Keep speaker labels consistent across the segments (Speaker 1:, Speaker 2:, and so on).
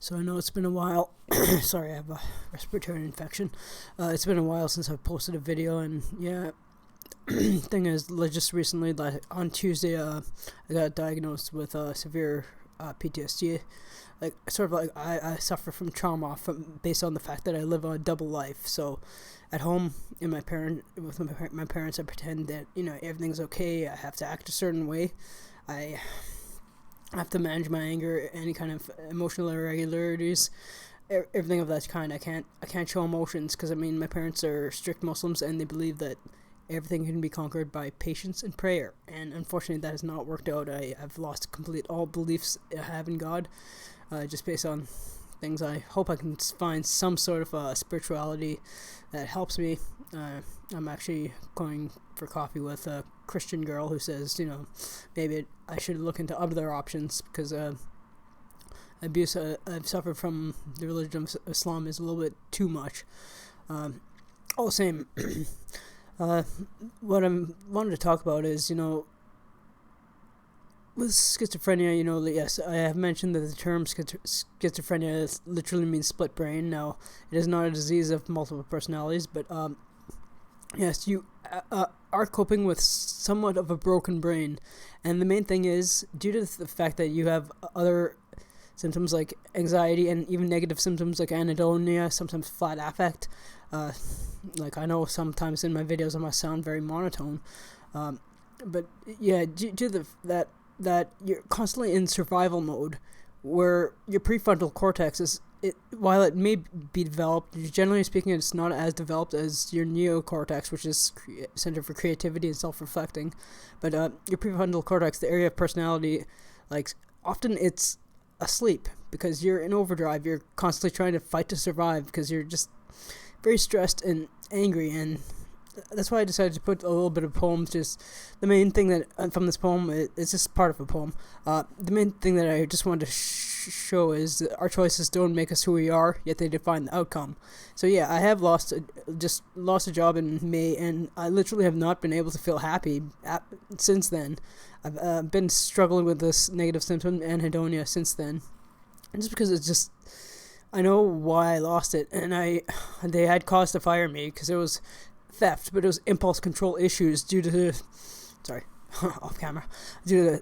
Speaker 1: So I know it's been a while. Sorry, I have a respiratory infection. It's been a while since I've posted a video, and yeah, thing is, just recently, like on Tuesday, I got diagnosed with severe PTSD. Like sort of like I suffer from trauma based on the fact that I live a double life. So at home, with my parents, I pretend that everything's okay. I have to act a certain way. I have to manage my anger, any kind of emotional irregularities, everything of that kind. I can't show emotions because my parents are strict Muslims and they believe that everything can be conquered by patience and prayer. And unfortunately, that has not worked out. I've lost all beliefs I have in God, just based on things. I hope I can find some sort of spirituality that helps me. I'm actually going for coffee with a Christian girl who says, maybe I should look into other options because abuse I've suffered from the religion of Islam is a little bit too much. All the same, what I wanted to talk about is, with schizophrenia, yes, I have mentioned that the term schizophrenia literally means split brain. Now, it is not a disease of multiple personalities, but yes, you are coping with somewhat of a broken brain. And the main thing is, due to the fact that you have other symptoms like anxiety and even negative symptoms like anhedonia, sometimes flat affect. Like I know sometimes in my videos I must sound very monotone. But yeah, due to that you're constantly in survival mode, where your prefrontal cortex while it may be developed, generally speaking, it's not as developed as your neocortex, which is center for creativity and self-reflecting. But your prefrontal cortex, the area of personality, like often it's asleep because you're in overdrive. You're constantly trying to fight to survive because you're just very stressed and angry, and that's why I decided to put a little bit of poems. Just the main thing that from this poem, it's just part of a poem. The main thing that I just wanted to show is that our choices don't make us who we are, yet they define the outcome. So yeah, I have lost a job in May, and I literally have not been able to feel happy since then. I've been struggling with this negative symptom anhedonia since then, and just because I know why I lost it, and they had cause to fire me because it was theft, but it was impulse control issues due to off camera, due to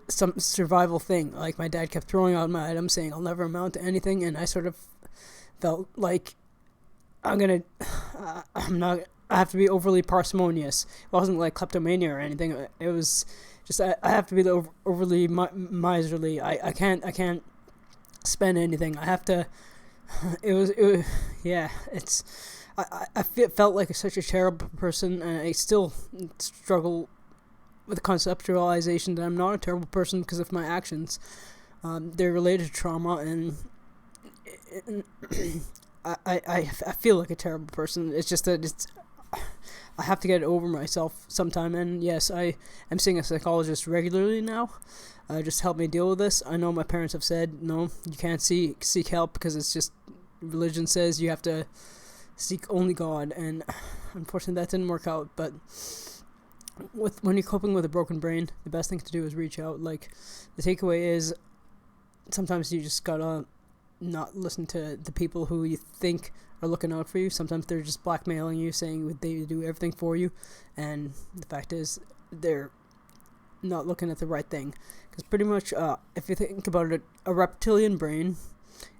Speaker 1: some survival thing. Like my dad kept throwing out my items saying I'll never amount to anything, and I sort of felt like I have to be overly parsimonious. It wasn't like kleptomania or anything. It was just I have to be overly miserly. I can't spend anything. I have to. It was yeah. I felt like such a terrible person, and I still struggle with the conceptualization that I'm not a terrible person because of my actions. They're related to trauma, and I feel like a terrible person. It's just that I have to get over myself sometime, and yes, I am seeing a psychologist regularly now. Just help me deal with this. I know my parents have said, no, you can't seek help because it's just religion says you have to seek only God, and unfortunately that didn't work out. But when you're coping with a broken brain, the best thing to do is reach out. Like, the takeaway is sometimes you just gotta not listen to the people who you think are looking out for you. Sometimes they're just blackmailing you, saying they do everything for you, and the fact is they're not looking at the right thing. Because pretty much, if you think about it, a reptilian brain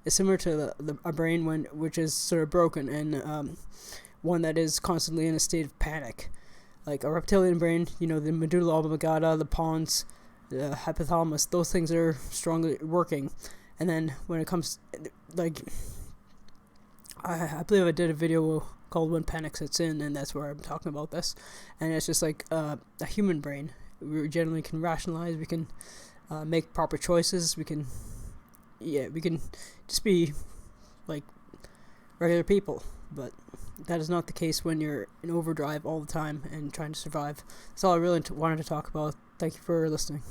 Speaker 1: is similar to a brain which is sort of broken, and one that is constantly in a state of panic. Like a reptilian brain, the medulla oblongata, the pons, the hypothalamus, those things are strongly working. And then when it comes, like, I believe I did a video called When Panic Sets In, and that's where I'm talking about this. And it's just like a human brain. We generally can rationalize, we can make proper choices, we can just be like regular people. But that is not the case when you're in overdrive all the time and trying to survive. That's all I really wanted to talk about. Thank you for listening.